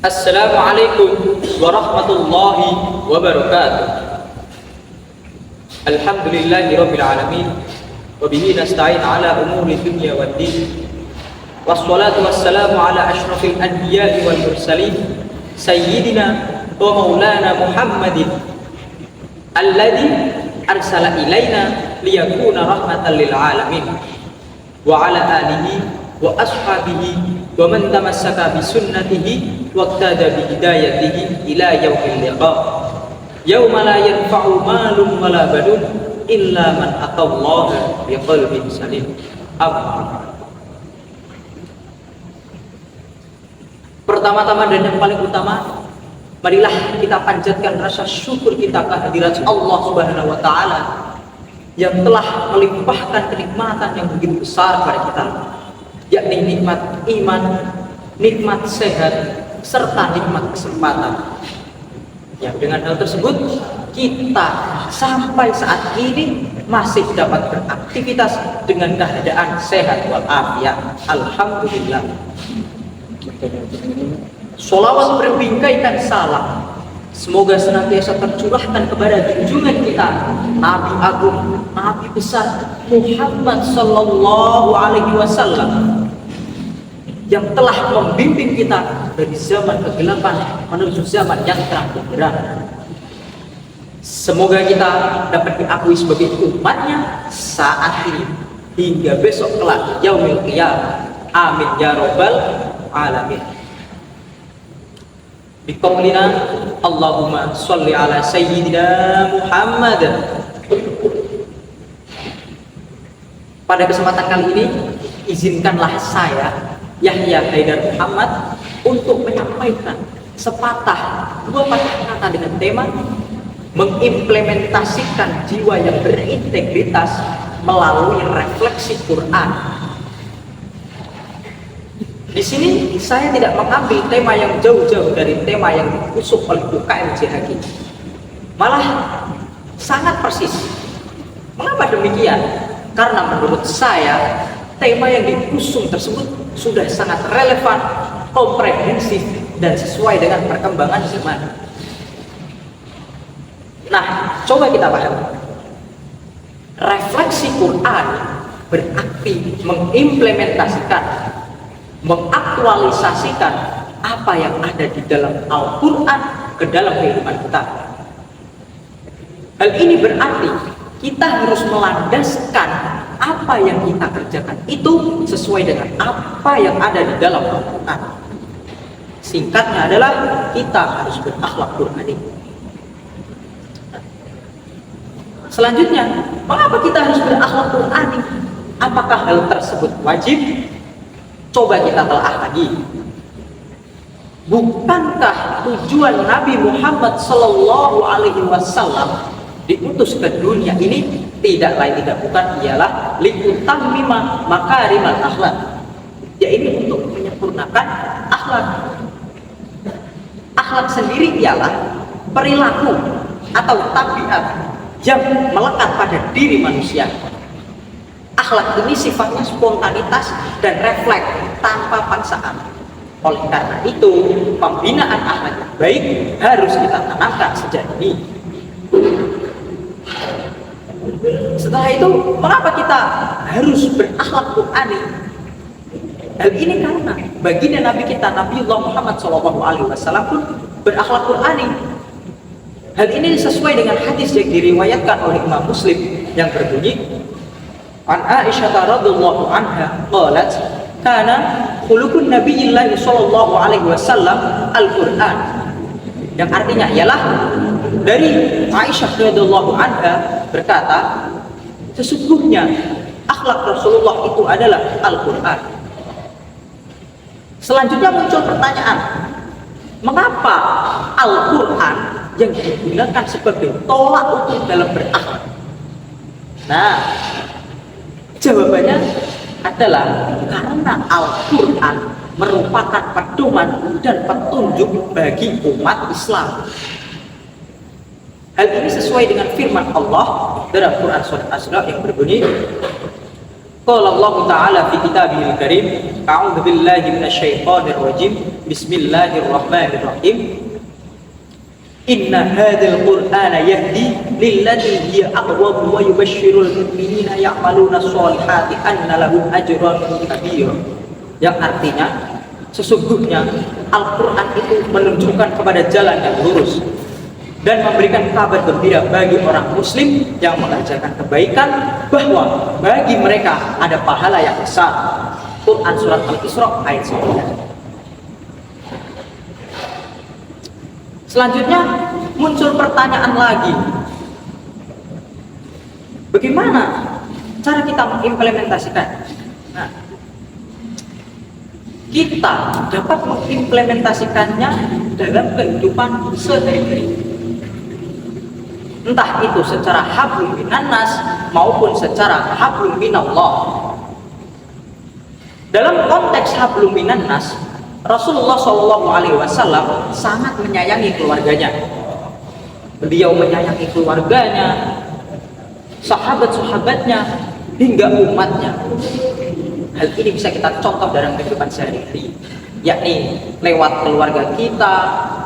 Assalamualaikum warahmatullahi wabarakatuh. Alhamdulillahirabbil alamin wa bihi nasta'in ala umuri dunya waddin. Wassalatu wassalamu ala asyrafil anbiya'i wal mursalin sayyidina wa maulana Muhammadin alladzi arsala ilaina liyakuna rahmatan lil alamin wa ala alihi wa ashabihi wa man tamassaka bi sunnatihi waqtada bi hidayatihi ila yaumil liqa yauma la yanfa'u malun wala banun illa man atallaha biqalbin salim. Amma pertama-tama dan yang paling utama, marilah kita panjatkan rasa syukur kita kehadirat Allah Subhanahu wa taala yang telah melimpahkan kenikmatan yang begitu besar kepada kita, yakni nikmat iman, nikmat sehat, serta nikmat kesempatan. Yang dengan hal tersebut kita sampai saat ini masih dapat beraktivitas dengan keadaan sehat walafiat. Alhamdulillah. Sholawat berbingkaikan salam semoga senantiasa tercurahkan kepada junjungan kita Nabi Agung, Nabi besar Muhammad Sallallahu Alaihi Wasallam yang telah membimbing kita dari zaman kegelapan menuju zaman yang terang benderang. Semoga kita dapat diakui sebagai umatnya saat ini hingga besok kelak yaumil qiyamah. Amin ya rabbal alamin. Biqaulina Allahumma sholli ala sayyidina Muhammad. Pada kesempatan kali ini izinkanlah saya Yahya Haidar Muhammad untuk menyampaikan sepatah dua patah kata dengan tema mengimplementasikan jiwa yang berintegritas melalui refleksi Quran. Di sini saya tidak mengambil tema yang jauh-jauh dari tema yang diusung oleh UKM JHG. Malah sangat persis. Mengapa demikian? Karena menurut saya tema yang diusung tersebut sudah sangat relevan, komprehensif, dan sesuai dengan perkembangan zaman. Nah, coba kita pahami. Refleksi Quran berarti mengimplementasikan, mengaktualisasikan apa yang ada di dalam Al-Quran ke dalam kehidupan kita. Hal ini berarti kita harus melandaskan apa yang kita kerjakan itu sesuai dengan apa yang ada di dalam Al-Quran. Singkatnya adalah kita harus berakhlak Qur'ani. Selanjutnya, mengapa kita harus berakhlak Qur'ani? Apakah hal tersebut wajib? Coba kita telah lagi. Bukankah tujuan Nabi Muhammad Sallallahu Alaihi Wasallam diutus ke dunia ini tidak lain tidak bukan ialah liutammima makarimal akhlak, yaitu untuk menyempurnakan akhlak. Akhlak sendiri ialah perilaku atau tabiat yang melekat pada diri manusia. Akhlak ini sifatnya spontanitas dan refleks tanpa paksaan. Oleh karena itu, pembinaan akhlak yang baik harus kita tanamkan sejak dini. Setelah itu, mengapa kita harus berakhlak Qur'ani? Hal ini karena baginda Nabi kita Nabiullah Muhammad SAW pun berakhlak Qur'ani. Hal ini sesuai dengan hadis yang diriwayatkan oleh Imam Muslim yang berbunyi, An Aisyah radhiyallahu anha qalat kana khuluqun nabiyillah sallallahu alaihi wasallam al-Qur'an, yang artinya ialah dari Aisyah radhiyallahu anha berkata, sesungguhnya akhlak Rasulullah itu adalah Al-Qur'an. Selanjutnya muncul pertanyaan, mengapa Al-Qur'an yang digunakan sebagai tolak ukur dalam berakhlak? Nah, jawabannya adalah karena Al-Quran merupakan pedoman dan petunjuk bagi umat Islam. Hal ini sesuai dengan firman Allah dalam Quran Surah Asra yang berbunyi, Qala Allah Ta'ala fi kitabihil karim, a'udzu billahi minasyaitonir rajim. Bismillahirrahmanirrahim. Inna hadzal qur'ana yahdi lillati hiya aqwam wa yubashshirul mu'minina ya'maluna sholihati anna lahum ajran kabira. Yang artinya sesungguhnya Al-Qur'an itu menunjukkan kepada jalan yang lurus dan memberikan kabar gembira bagi orang muslim yang mengerjakan kebaikan bahwa bagi mereka ada pahala yang besar. Quran surat Al-Isra ayat 9. Selanjutnya muncul pertanyaan lagi. Bagaimana cara kita mengimplementasikan? Nah, kita dapat mengimplementasikannya dalam kehidupan sehari-hari. Entah itu secara hablum minannas maupun secara hablum minallah. Dalam konteks hablum minannas, Rasulullah SAW sangat menyayangi keluarganya. Beliau menyayangi keluarganya, sahabat-sahabatnya, hingga umatnya. Hal ini bisa kita contoh dalam kehidupan sehari-hari, yakni lewat keluarga kita,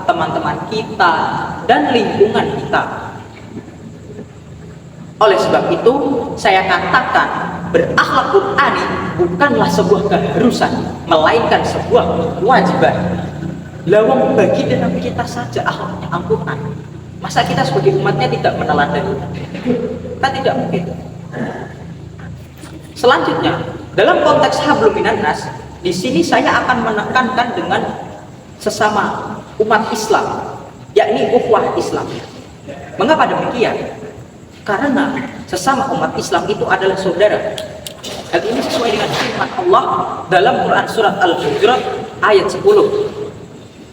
teman-teman kita, dan lingkungan kita. Oleh sebab itu, saya katakan berakhlak Qur'ani bukanlah sebuah keharusan, melainkan sebuah kewajiban. Lawang bagi Nabi kita saja akhlaknya Al-Qur'an. Masa kita sebagai umatnya tidak meneladani? Kan tidak mungkin. Selanjutnya, dalam konteks hablum minannas, di sini saya akan menekankan dengan sesama umat Islam, yakni ukhuwah Islam. Mengapa demikian? Karena sesama umat Islam itu adalah saudara. Hal ini sesuai dengan firman Allah dalam Quran surat Al-Hujurat ayat 10.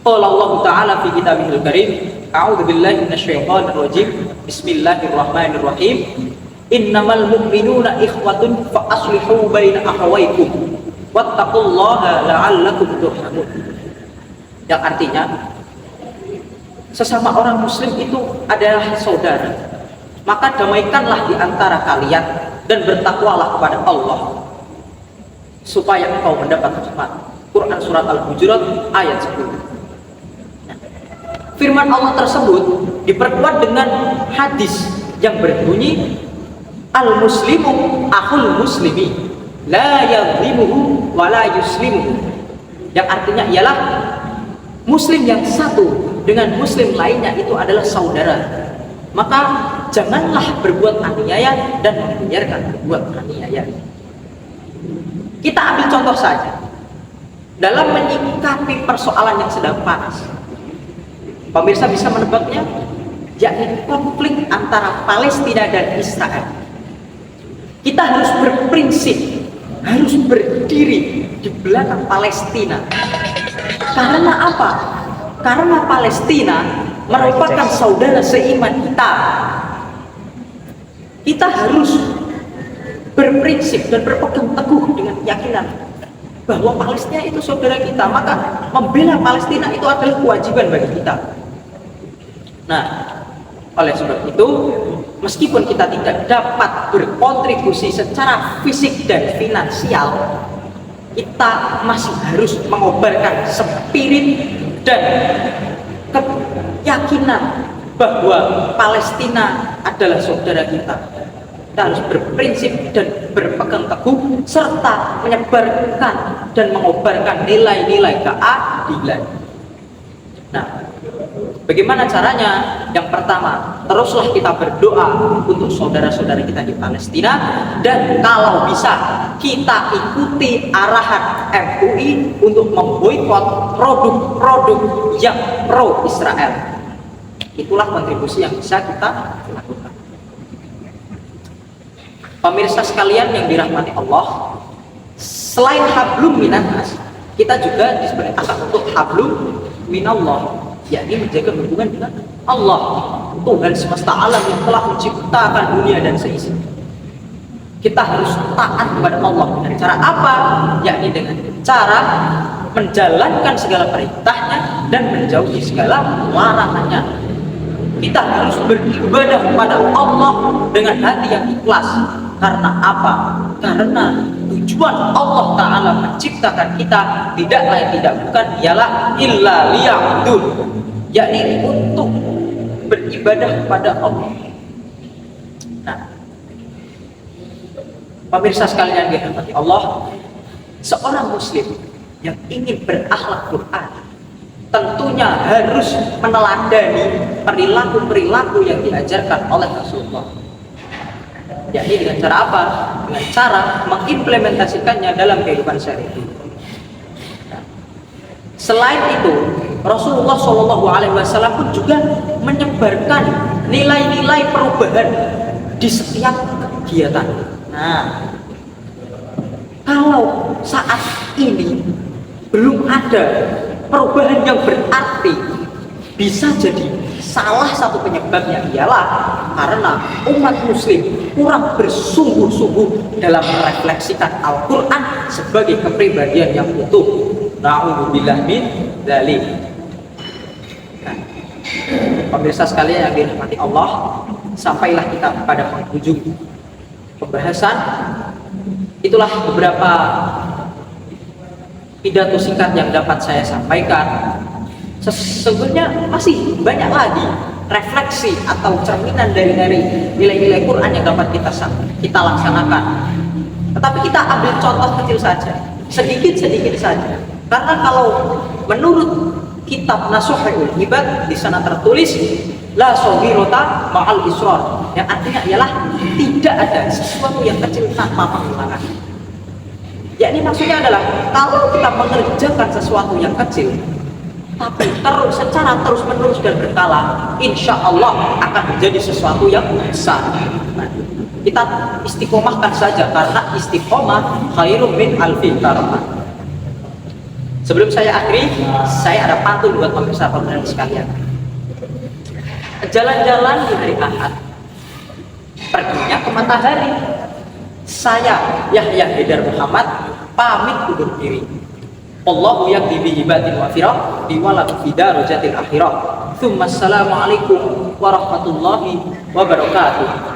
Qala Allah Ta'ala fi kitabihil karim, a'udzu billahi minasyaitonir rajim. Bismillahirrahmanirrahim. Innamal mu'minuna ikhwatun fa aslihu baina akhawaykum wattaqullaha la'allakum turhamun. Yang artinya, sesama orang muslim itu adalah saudara. Maka damaikanlah di antara kalian dan bertakwalah kepada Allah supaya engkau mendapat rahmat. Quran surat Al-Hujurat ayat 10. Firman Allah tersebut diperkuat dengan hadis yang berbunyi, al-muslimu akhul muslimi la yadhlimuhu wa la yuslimuhu. Yang artinya ialah muslim yang satu dengan muslim lainnya itu adalah saudara. Maka janganlah berbuat aniaya dan membiarkan berbuat aniaya. Kita ambil contoh saja dalam menyikapi persoalan yang sedang panas. Pemirsa bisa menebaknya, yakni konflik antara Palestina dan Israel. Kita harus berprinsip, harus berdiri di belakang Palestina. Karena apa? Karena Palestina merupakan saudara seiman kita. Kita harus berprinsip dan berpegang teguh dengan keyakinan bahwa Palestina itu saudara kita, maka membela Palestina itu adalah kewajiban bagi kita. Nah, oleh sebab itu, meskipun kita tidak dapat berkontribusi secara fisik dan finansial, kita masih harus mengobarkan spirit dan keyakinan bahwa Palestina adalah saudara kita. Kita harus berprinsip dan berpegang teguh serta menyebarkan dan mengobarkan nilai-nilai keadilan. Nah, bagaimana caranya? Yang pertama, teruslah kita berdoa untuk saudara-saudara kita di Palestina, dan kalau bisa kita ikuti arahan MUI untuk memboikot produk-produk yang pro Israel. Itulah kontribusi yang bisa kita lakukan. Pemirsa sekalian yang dirahmati Allah, selain hablum minannas, kita juga diperintahkan untuk hablum minallah, yakni menjaga hubungan dengan Allah, Tuhan semesta alam yang telah menciptakan dunia dan seisinya. Kita harus taat kepada Allah dengan cara apa? Yakni dengan cara menjalankan segala perintahnya dan menjauhi segala larangannya. Kita harus beribadah kepada Allah dengan hati yang ikhlas. Karena apa? karena tujuan Allah Ta'ala menciptakan kita tidak lain tidak bukan ialah illa liya'budun, yakni untuk beribadah kepada Allah. Nah, pemirsa sekalian yang dirahmati Allah, seorang muslim yang ingin berakhlak Quran tentunya harus meneladani perilaku-perilaku yang diajarkan oleh Rasulullah. Yakni dengan cara apa? Dengan cara mengimplementasikannya dalam kehidupan sehari-hari. Selain itu, Rasulullah SAW pun juga menyebarkan nilai-nilai perubahan di setiap kegiatan. Nah, kalau saat ini belum ada perubahan yang berarti, bisa jadi salah satu penyebabnya ialah karena umat muslim kurang bersungguh-sungguh dalam merefleksikan Al-Quran sebagai kepribadian yang utuh. Na'udzubillah min dzalik. Nah, pemirsa sekalian yang dirahmati Allah, sampailah kita pada penghujung pembahasan. Itulah beberapa pidato singkat yang dapat saya sampaikan. Sesungguhnya masih banyak lagi refleksi atau cerminan dari nilai-nilai Quran yang dapat kita laksanakan. Tetapi kita ambil contoh kecil saja, sedikit saja. Karena kalau menurut kitab Nasuhul Ibad, di sana tertulis la soghirota ma'al israr, yang artinya ialah tidak ada sesuatu yang kecil tanpa pengulangan. Yakni maksudnya adalah kalau kita mengerjakan sesuatu yang kecil tapi secara terus menerus dan berkala, insya Allah akan menjadi sesuatu yang besar. Nah, kita istiqomahkan saja, karena istiqomah khairum min alfi karamah. Sebelum saya akhiri, saya ada pantun buat pemirsa sekalian. Jalan-jalan di hari Ahad, perginya ke matahari. Saya Yahya Haidar Muhammad pamit undur diri. Allahu yakti bihibatin wa firah biwalad fidar jatil akhirah. Assalamualaikum warahmatullahi wabarakatuh.